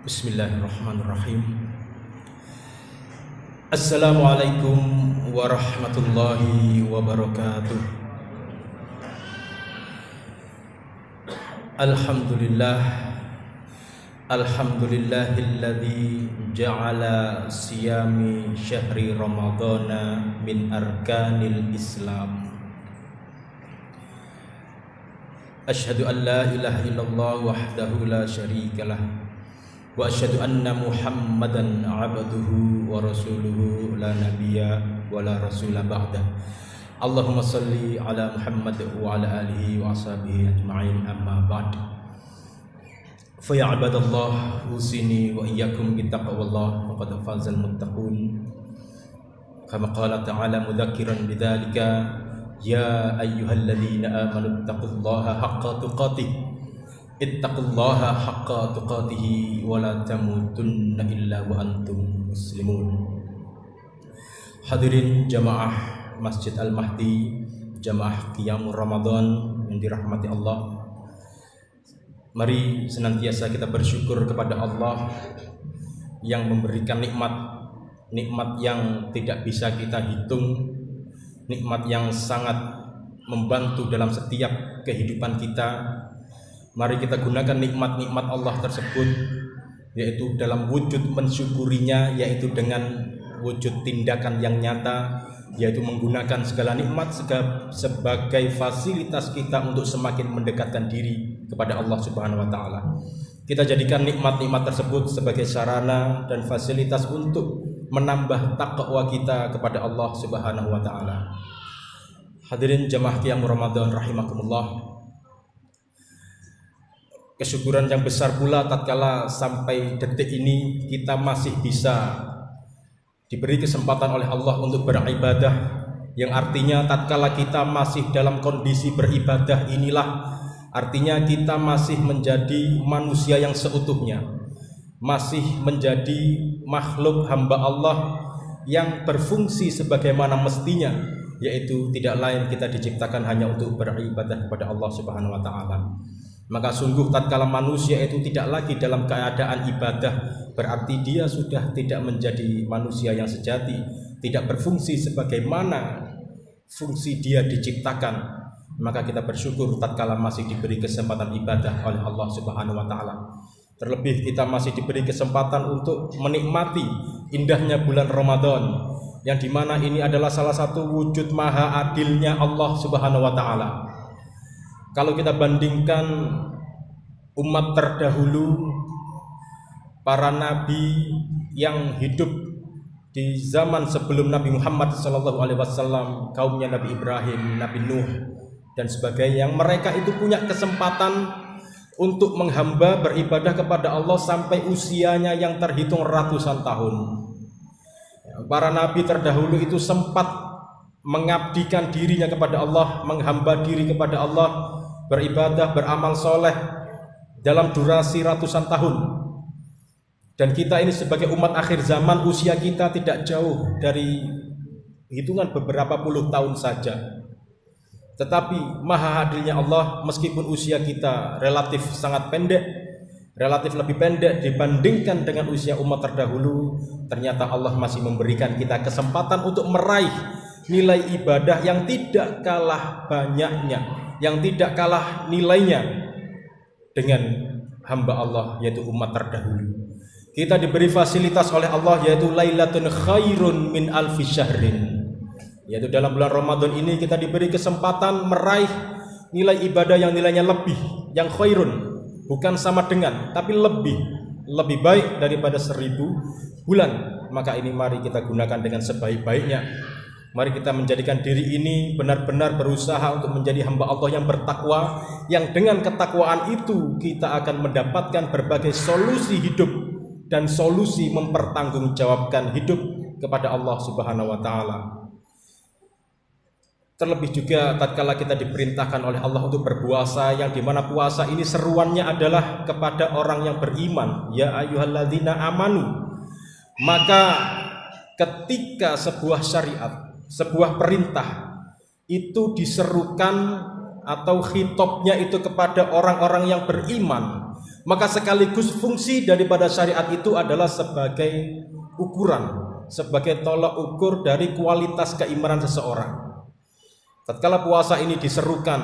Bismillahirrahmanirrahim. Assalamualaikum warahmatullahi wabarakatuh. Alhamdulillah, alhamdulillahilladzi ja'ala siyami syahri ramadhana min arkanil islam. Asyhadu an la ilaha illallah wahdahu la syarikalah wa asyhadu anna Muhammadan abduhu wa rasuluhu la nabiyya wa la rasula ba'dah. Allahumma salli ala Muhammad wa ala alihi wa ashabihi ajma'in, amma ba'd. Fa ya ibadallah, usini wa iyyakum bittaqwallah faqad fazal muttaqun. Kama qala ta'ala mudzakiran bidzalika, ya ayyuhalladzina amanu taqullaha haqqa tuqatih ittaqullaha haqqa tuqatih wa la tamutunna illa wa antum muslimun. Hadirin jamaah Masjid Al-Mahdi, jamaah Qiyamul Ramadan yang dirahmati Allah, mari senantiasa kita bersyukur kepada Allah yang memberikan nikmat yang tidak bisa kita hitung, nikmat yang sangat membantu dalam setiap kehidupan kita. Mari kita gunakan nikmat-nikmat Allah tersebut, yaitu dalam wujud mensyukurinya, yaitu dengan wujud tindakan yang nyata, yaitu menggunakan segala nikmat sebagai fasilitas kita untuk semakin mendekatkan diri kepada Allah Subhanahu wa taala. Kita jadikan nikmat-nikmat tersebut sebagai sarana dan fasilitas untuk menambah takwa kita kepada Allah Subhanahu wa taala. Hadirin jamaah Qiyamul Ramadan rahimakumullah. Kesyukuran yang besar pula tatkala sampai detik ini kita masih bisa diberi kesempatan oleh Allah untuk beribadah, yang artinya tatkala kita masih dalam kondisi beribadah inilah artinya kita masih menjadi manusia yang seutuhnya, masih menjadi makhluk hamba Allah yang berfungsi sebagaimana mestinya, yaitu tidak lain kita diciptakan hanya untuk beribadah kepada Allah Subhanahu wa taala. Maka sungguh tatkala manusia itu tidak lagi dalam keadaan ibadah, berarti dia sudah tidak menjadi manusia yang sejati, tidak berfungsi sebagaimana fungsi dia diciptakan. Maka kita bersyukur tatkala masih diberi kesempatan ibadah oleh Allah Subhanahu wa taala. Terlebih kita masih diberi kesempatan untuk menikmati indahnya bulan Ramadan, yang dimana ini adalah salah satu wujud maha adilnya Allah Subhanahu wa taala. Kalau kita bandingkan umat terdahulu, para nabi yang hidup di zaman sebelum Nabi Muhammad SAW, kaumnya Nabi Ibrahim, Nabi Nuh dan sebagainya, yang mereka itu punya kesempatan untuk menghamba beribadah kepada Allah sampai usianya yang terhitung ratusan tahun. Para nabi terdahulu itu sempat mengabdikan dirinya kepada Allah, menghamba diri kepada Allah, beribadah, beramal soleh dalam durasi ratusan tahun. Dan kita ini sebagai umat akhir zaman, usia kita tidak jauh dari hitungan beberapa puluh tahun saja. Tetapi maha adilnya Allah, meskipun usia kita relatif sangat pendek, relatif lebih pendek dibandingkan dengan usia umat terdahulu, ternyata Allah masih memberikan kita kesempatan untuk meraih nilai ibadah yang tidak kalah banyaknya, yang tidak kalah nilainya dengan hamba Allah, yaitu umat terdahulu. Kita diberi fasilitas oleh Allah, yaitu lailatun khairun min alfi syahrin, yaitu dalam bulan Ramadan ini kita diberi kesempatan meraih nilai ibadah yang nilainya lebih, yang khairun, bukan sama dengan, tapi lebih baik daripada 1000 bulan. Maka ini mari kita gunakan dengan sebaik-baiknya. Mari kita menjadikan diri ini benar-benar berusaha untuk menjadi hamba Allah yang bertakwa, yang dengan ketakwaan itu kita akan mendapatkan berbagai solusi hidup dan solusi mempertanggungjawabkan hidup kepada Allah Subhanahu wa taala. Terlebih juga tatkala kita diperintahkan oleh Allah untuk berpuasa, yang dimana puasa ini seruannya adalah kepada orang yang beriman, ya ayyuhalladzina amanu. Maka ketika sebuah syariat, sebuah perintah itu diserukan atau khitobnya itu kepada orang-orang yang beriman, Maka sekaligus fungsi daripada syariat itu adalah sebagai ukuran, sebagai tolak ukur dari kualitas keimanan seseorang. Tatkala puasa ini diserukan,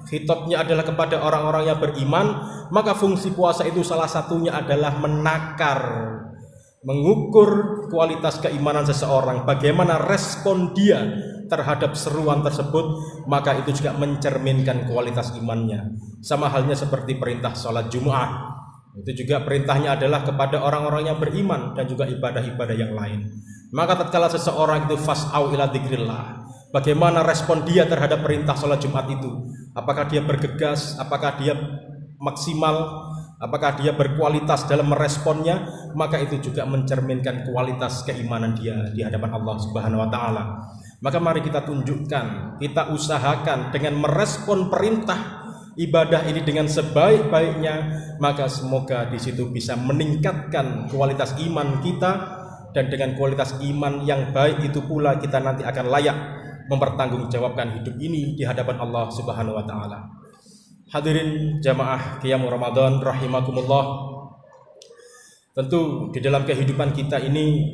khitabnya adalah kepada orang-orang yang beriman, maka fungsi puasa itu salah satunya adalah menakar, mengukur kualitas keimanan seseorang, bagaimana respon dia terhadap seruan tersebut, maka itu juga mencerminkan kualitas imannya. Sama halnya seperti perintah sholat Jumat, itu juga perintahnya adalah kepada orang-orang yang beriman dan juga ibadah-ibadah yang lain. Maka tatkala seseorang itu fas'au ila dzikrillah, bagaimana respon dia terhadap perintah sholat Jumat itu? Apakah dia bergegas? Apakah dia maksimal? Apakah dia berkualitas dalam meresponnya? Maka itu juga mencerminkan kualitas keimanan dia di hadapan Allah Subhanahu wa taala. Maka mari kita tunjukkan, kita usahakan dengan merespon perintah ibadah ini dengan sebaik-baiknya, maka semoga di situ bisa meningkatkan kualitas iman kita, dan dengan kualitas iman yang baik itu pula kita nanti akan layak mempertanggungjawabkan hidup ini di hadapan Allah Subhanahu wa taala. Hadirin jamaah Qiyamul Ramadan rahimakumullah. Tentu di dalam kehidupan kita ini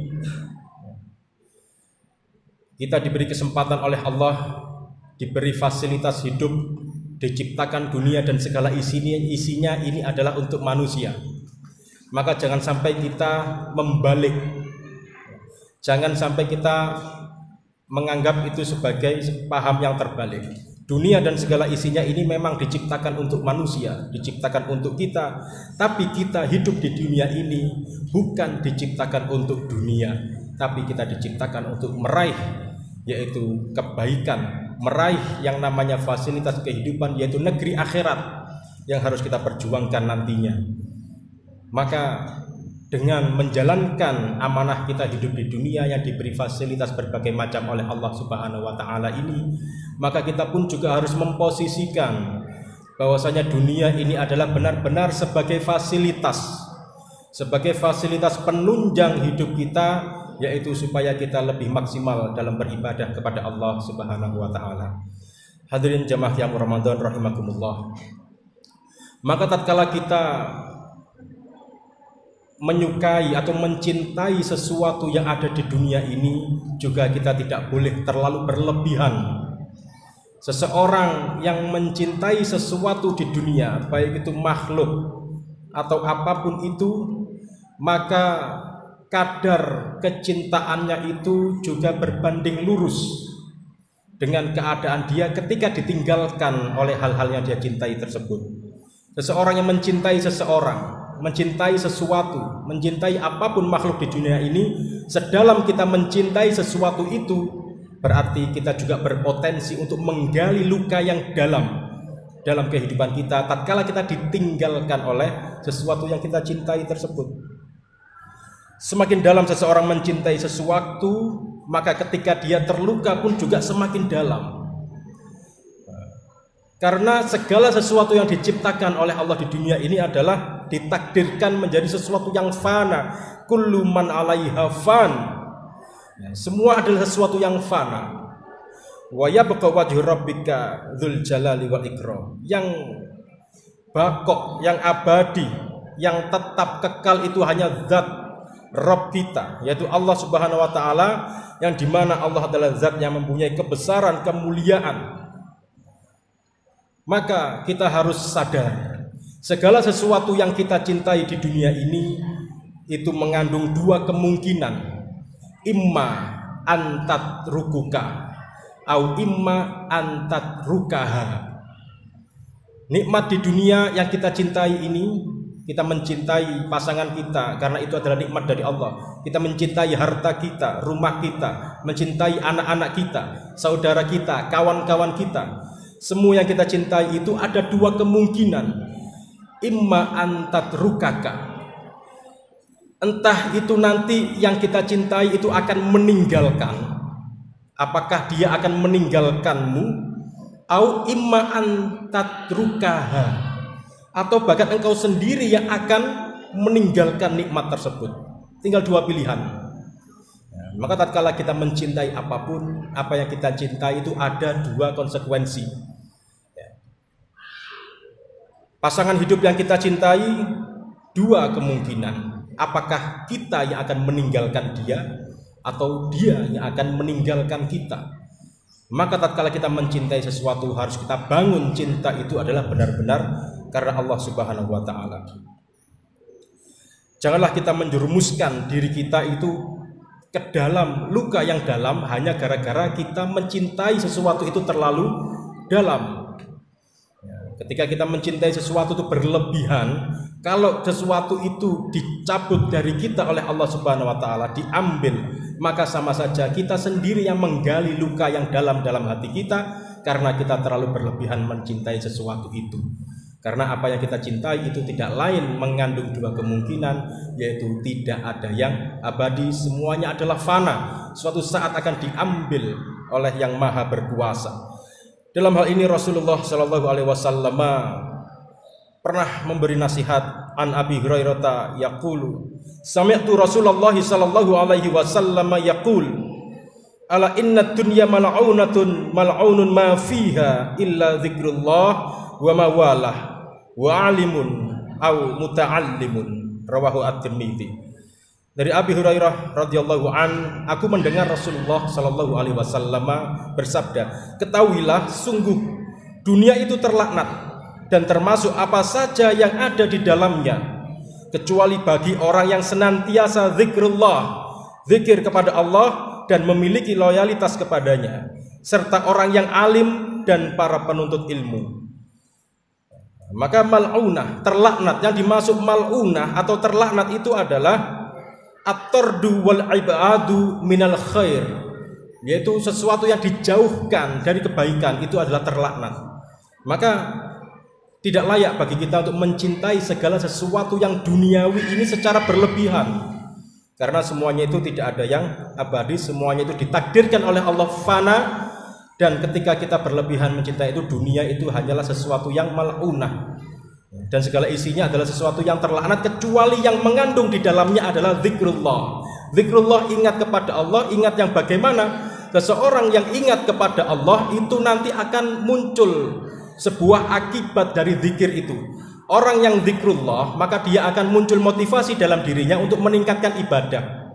kita diberi kesempatan oleh Allah, diberi fasilitas hidup, diciptakan dunia dan segala isinya ini adalah untuk manusia. Maka jangan sampai kita membalik, jangan sampai kita menganggap itu sebagai paham yang terbalik. Dunia dan segala isinya ini memang diciptakan untuk manusia, diciptakan untuk kita, tapi kita hidup di dunia ini bukan diciptakan untuk dunia, tapi kita diciptakan untuk meraih, yaitu kebaikan, meraih yang namanya fasilitas kehidupan, yaitu negeri akhirat yang harus kita perjuangkan nantinya. Maka dengan menjalankan amanah kita hidup di dunia yang diberi fasilitas berbagai macam oleh Allah Subhanahu wa taala ini, maka kita pun juga harus memposisikan bahwasanya dunia ini adalah benar-benar sebagai fasilitas penunjang hidup kita, yaitu supaya kita lebih maksimal dalam beribadah kepada Allah Subhanahu wa taala. Hadirin jamaah yang Ramadan rahimakumullah. Maka tatkala kita menyukai atau mencintai sesuatu yang ada di dunia ini, juga kita tidak boleh terlalu berlebihan. Seseorang yang mencintai sesuatu di dunia, baik itu makhluk atau apapun itu, maka kadar kecintaannya itu juga berbanding lurus dengan keadaan dia ketika ditinggalkan oleh hal-hal yang dia cintai tersebut. Seseorang yang mencintai seseorang, mencintai sesuatu, mencintai apapun makhluk di dunia ini, sedalam kita mencintai sesuatu itu, berarti kita juga berpotensi untuk menggali luka yang dalam kehidupan kita tatkala kita ditinggalkan oleh sesuatu yang kita cintai tersebut. Semakin dalam seseorang mencintai sesuatu, maka ketika dia terluka pun juga semakin dalam. Karena segala sesuatu yang diciptakan oleh Allah di dunia ini adalah ditakdirkan menjadi sesuatu yang fana. Kullu man 'alaiha fan. Semua adalah sesuatu yang fana. Wa yabqa wajhu rabbika dzul jalali wal ikram. Yang bakok, yang abadi, yang tetap kekal itu hanya zat Rabb kita, yaitu Allah Subhanahu wa taala, yang dimana Allah adalah zat yang mempunyai kebesaran, kemuliaan. Maka kita harus sadar, segala sesuatu yang kita cintai di dunia ini itu mengandung dua kemungkinan, imma antat rukuka au imma antat rukaha. Nikmat di dunia yang kita cintai ini, kita mencintai pasangan kita karena itu adalah nikmat dari Allah. Kita mencintai harta kita, rumah kita, mencintai anak-anak kita, saudara kita, kawan-kawan kita. Semua yang kita cintai itu ada dua kemungkinan, imma antat rukaka, entah itu nanti yang kita cintai itu akan meninggalkan, apakah dia akan meninggalkanmu, au imma antat rukaha, atau bahkan engkau sendiri yang akan meninggalkan nikmat tersebut. Tinggal dua pilihan. Maka tatkala kita mencintai apapun, apa yang kita cintai itu ada dua konsekuensi. Pasangan hidup yang kita cintai dua kemungkinan. Apakah kita yang akan meninggalkan dia atau dia yang akan meninggalkan kita? Maka tatkala kita mencintai sesuatu, harus kita bangun cinta itu adalah benar-benar karena Allah Subhanahu wa taala. Janganlah kita menjerumuskan diri kita itu ke dalam luka yang dalam hanya gara-gara kita mencintai sesuatu itu terlalu dalam. Ketika kita mencintai sesuatu itu berlebihan, kalau sesuatu itu dicabut dari kita oleh Allah Subhanahu wa taala, diambil, maka sama saja kita sendiri yang menggali luka yang dalam hati kita karena kita terlalu berlebihan mencintai sesuatu itu. Karena apa yang kita cintai itu tidak lain mengandung dua kemungkinan, yaitu tidak ada yang abadi, semuanya adalah fana, suatu saat akan diambil oleh yang maha berkuasa. Dalam hal ini Rasulullah Shallallahu Alaihi Wasallam pernah memberi nasihat. An Abi Hurairah yaqulu, sami'tu Rasulullah Shallallahu Alaihi Wasallam yaqul, ala inna dunya mal'unatun mal'unun ma fiha illa dzikrullah wa ma walah wa alimun au muta'allimun, rawahu at-Tirmidzi. Dari Abi Hurairah radhiyallahu an, aku mendengar Rasulullah sallallahu alaihi wasallam bersabda, ketahuilah sungguh dunia itu terlaknat dan termasuk apa saja yang ada di dalamnya, kecuali bagi orang yang senantiasa zikrullah, zikir kepada Allah dan memiliki loyalitas kepadanya, serta orang yang alim dan para penuntut ilmu. Maka mal'unah, terlaknat, yang dimaksud mal'unah atau terlaknat itu adalah at-tardu wal ibadu minal khair, yaitu sesuatu yang dijauhkan dari kebaikan itu adalah terlaknat. Maka tidak layak bagi kita untuk mencintai segala sesuatu yang duniawi ini secara berlebihan, karena semuanya itu tidak ada yang abadi, semuanya itu ditakdirkan oleh Allah fana. Dan ketika kita berlebihan mencintai itu, dunia itu hanyalah sesuatu yang mal'unah dan segala isinya adalah sesuatu yang terlaknat, kecuali yang mengandung di dalamnya adalah zikrullah. Zikrullah, ingat kepada Allah. Ingat yang bagaimana? Seseorang yang ingat kepada Allah itu nanti akan muncul sebuah akibat dari zikir itu. Orang yang zikrullah, maka dia akan muncul motivasi dalam dirinya untuk meningkatkan ibadah.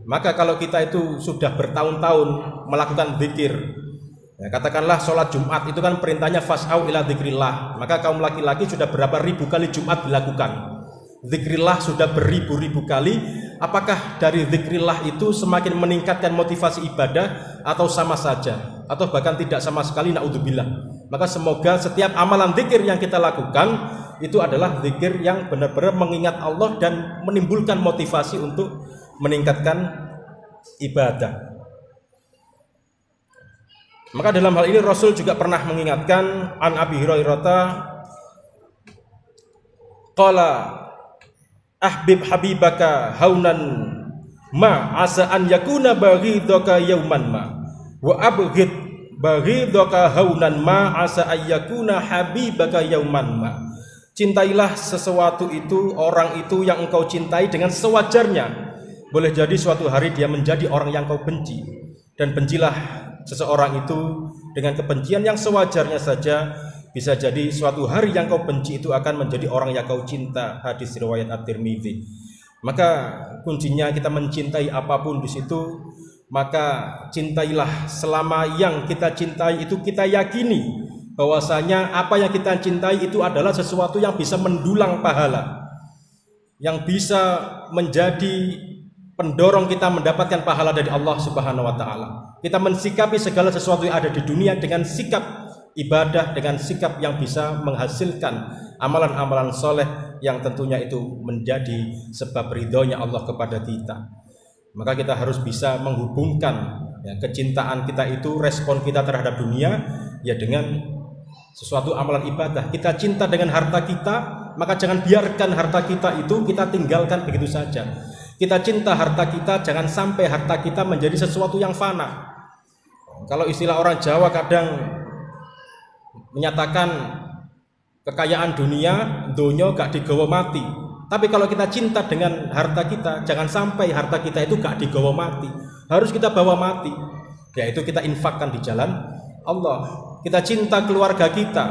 Maka kalau kita itu sudah bertahun-tahun melakukan zikir, ya, katakanlah sholat Jumat itu kan perintahnya fas'au ila zikrillah, maka kaum laki-laki sudah berapa ribu kali Jumat dilakukan, zikrillah sudah beribu-ribu kali. Apakah dari zikrillah itu semakin meningkatkan motivasi ibadah atau sama saja, atau bahkan tidak sama sekali, naudzubillah? Maka semoga setiap amalan zikir yang kita lakukan itu adalah zikir yang benar-benar mengingat Allah dan menimbulkan motivasi untuk meningkatkan ibadah. Maka dalam hal ini Rasul juga pernah mengingatkan, an Abi Hurairah qala ahbib habibaka haunan ma asa an yakuna baghidaka yauman ma wa abghid baghidaka haunan ma asa an yakuna habibaka yauman ma. Cintailah sesuatu itu, orang itu yang engkau cintai dengan sewajarnya. Boleh jadi suatu hari dia menjadi orang yang kau benci, dan bencilah seseorang itu dengan kebencian yang sewajarnya saja. Bisa jadi suatu hari yang kau benci itu akan menjadi orang yang kau cinta. Hadis riwayat At-Tirmidzi. Maka kuncinya kita mencintai apapun di situ, maka cintailah selama yang kita cintai itu kita yakini bahwasanya apa yang kita cintai itu adalah sesuatu yang bisa mendulang pahala, yang bisa menjadi pendorong kita mendapatkan pahala dari Allah Subhanahu wa taala. Kita mensikapi segala sesuatu yang ada di dunia dengan sikap ibadah, dengan sikap yang bisa menghasilkan amalan-amalan soleh yang tentunya itu menjadi sebab ridhonya Allah kepada kita. Maka kita harus bisa menghubungkan ya, kecintaan kita itu, respon kita terhadap dunia ya dengan sesuatu amalan ibadah. Kita cinta dengan harta kita, maka jangan biarkan harta kita itu kita tinggalkan begitu saja. Kita cinta harta kita, jangan sampai harta kita menjadi sesuatu yang fana. Kalau istilah orang Jawa kadang menyatakan kekayaan dunia, donya gak digawa mati. Tapi kalau kita cinta dengan harta kita, jangan sampai harta kita itu gak digawa mati. Harus kita bawa mati, yaitu kita infakkan di jalan Allah. Kita cinta keluarga kita,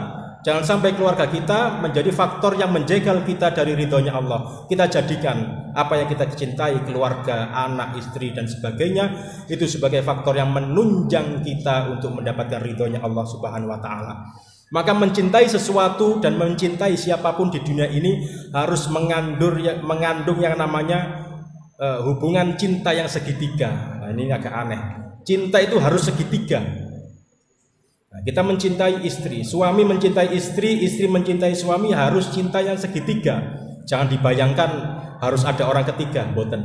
Jangan sampai keluarga kita menjadi faktor yang menjegal kita dari ridhonya Allah. Kita jadikan apa yang kita cintai, keluarga, anak, istri, dan sebagainya, itu sebagai faktor yang menunjang kita untuk mendapatkan ridhonya Allah Subhanahu wa Ta'ala. Maka mencintai sesuatu dan mencintai siapapun di dunia ini harus mengandung yang namanya hubungan cinta yang segitiga. Nah, ini agak aneh. Cinta itu harus segitiga. Nah, kita mencintai istri, suami mencintai istri, istri mencintai suami, harus cinta yang segitiga. Jangan dibayangkan harus ada orang ketiga, boten.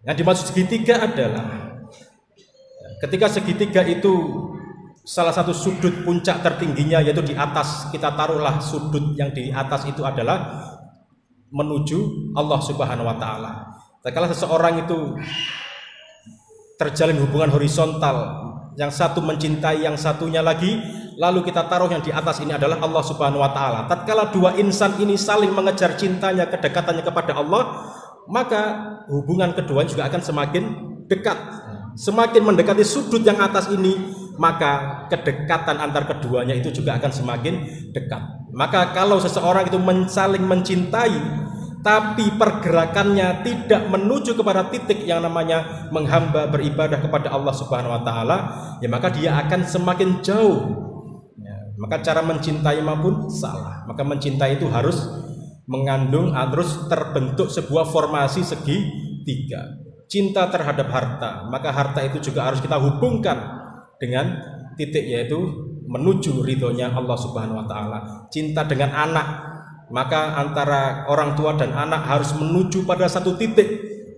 Yang dimaksud segitiga adalah ketika segitiga itu salah satu sudut puncak tertingginya yaitu di atas, kita taruhlah sudut yang di atas itu adalah menuju Allah Subhanahu wa Ta'ala. Kalau seseorang itu terjalin hubungan horizontal, yang satu mencintai yang satunya lagi, lalu kita taruh yang di atas ini adalah Allah Subhanahu wa Ta'ala. Tatkala dua insan ini saling mengejar cintanya, kedekatannya kepada Allah, maka hubungan keduanya juga akan semakin dekat. Semakin mendekati sudut yang atas ini, maka kedekatan antar keduanya itu juga akan semakin dekat. Maka kalau seseorang itu saling mencintai tapi pergerakannya tidak menuju kepada titik yang namanya menghamba beribadah kepada Allah Subhanahu wa Ta'ala, ya maka dia akan semakin jauh. Ya, maka cara mencintai maupun salah. Maka mencintai itu harus mengandung, harus terbentuk sebuah formasi segitiga. Cinta terhadap harta, maka harta itu juga harus kita hubungkan dengan titik, yaitu menuju ridhonya Allah Subhanahu wa Ta'ala. Cinta dengan anak, maka antara orang tua dan anak harus menuju pada satu titik,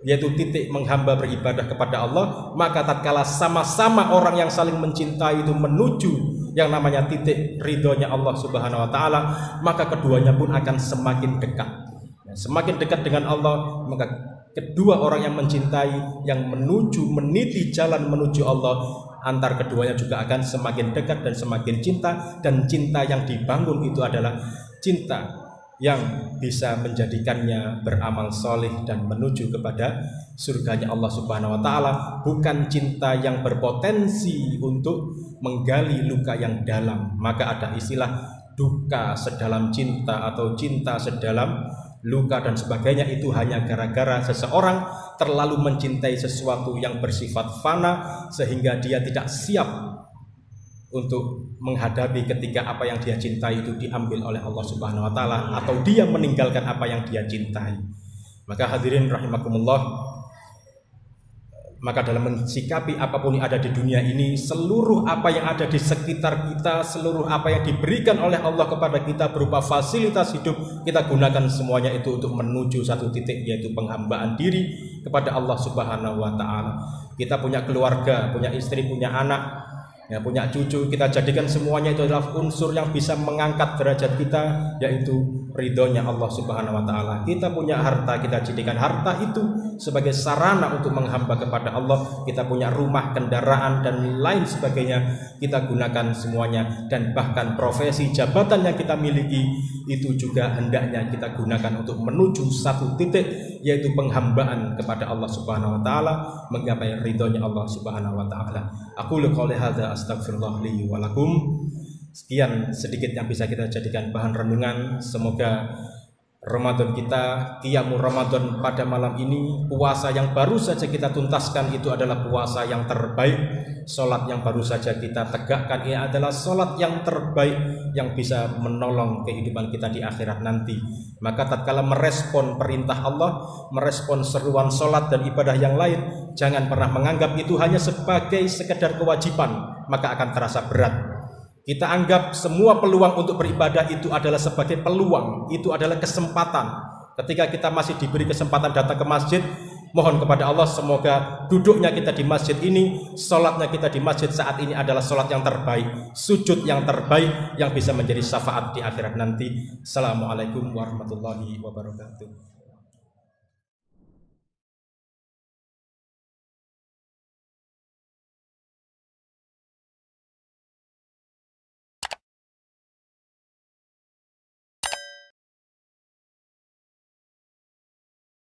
yaitu titik menghamba beribadah kepada Allah. Maka tatkala sama-sama orang yang saling mencintai itu menuju yang namanya titik ridhonya Allah Subhanahu wa Ta'ala, maka keduanya pun akan semakin dekat. Semakin dekat dengan Allah, maka kedua orang yang mencintai, yang meniti jalan menuju Allah, antar keduanya juga akan semakin dekat dan semakin cinta. Dan cinta yang dibangun itu adalah cinta yang bisa menjadikannya beramal soleh dan menuju kepada surganya Allah Subhanahu wa Ta'ala, bukan cinta yang berpotensi untuk menggali luka yang dalam. Maka ada istilah duka sedalam cinta atau cinta sedalam luka dan sebagainya. Itu hanya gara-gara seseorang terlalu mencintai sesuatu yang bersifat fana sehingga dia tidak siap untuk menghadapi ketika apa yang dia cintai itu diambil oleh Allah Subhanahu wa Ta'ala, atau dia meninggalkan apa yang dia cintai. Maka hadirin rahimakumullah, maka dalam mensikapi apapun yang ada di dunia ini, seluruh apa yang ada di sekitar kita, seluruh apa yang diberikan oleh Allah kepada kita berupa fasilitas hidup, kita gunakan semuanya itu untuk menuju satu titik, yaitu penghambaan diri kepada Allah Subhanahu wa Ta'ala. Kita punya keluarga, punya istri, punya anak, ya, punya cucu, kita jadikan semuanya itu adalah unsur yang bisa mengangkat derajat kita, yaitu ridhonya Allah Subhanahu wa Ta'ala. Kita punya harta, kita jadikan harta itu sebagai sarana untuk menghamba kepada Allah. Kita punya rumah, kendaraan, dan lain sebagainya, kita gunakan semuanya. Dan bahkan profesi, jabatan yang kita miliki itu juga hendaknya kita gunakan untuk menuju satu titik, yaitu penghambaan kepada Allah Subhanahu wa Ta'ala, menggapai ridhonya Allah Subhanahu wa Ta'ala. Aqulu qouli hadza astaghfirullah li wa lakum. Sekian sedikit yang bisa kita jadikan bahan renungan. Semoga Ramadan kita, qiyamul Ramadan pada malam ini, puasa yang baru saja kita tuntaskan itu adalah puasa yang terbaik. Salat yang baru saja kita tegakkan ini adalah salat yang terbaik yang bisa menolong kehidupan kita di akhirat nanti. Maka tatkala merespon perintah Allah, merespon seruan salat dan ibadah yang lain, jangan pernah menganggap itu hanya sebagai sekedar kewajiban, maka akan terasa berat. Kita anggap semua peluang untuk beribadah itu adalah sebagai peluang, itu adalah kesempatan. Ketika kita masih diberi kesempatan datang ke masjid, mohon kepada Allah semoga duduknya kita di masjid ini, sholatnya kita di masjid saat ini adalah sholat yang terbaik, sujud yang terbaik yang bisa menjadi syafaat di akhirat nanti. Assalamualaikum warahmatullahi wabarakatuh.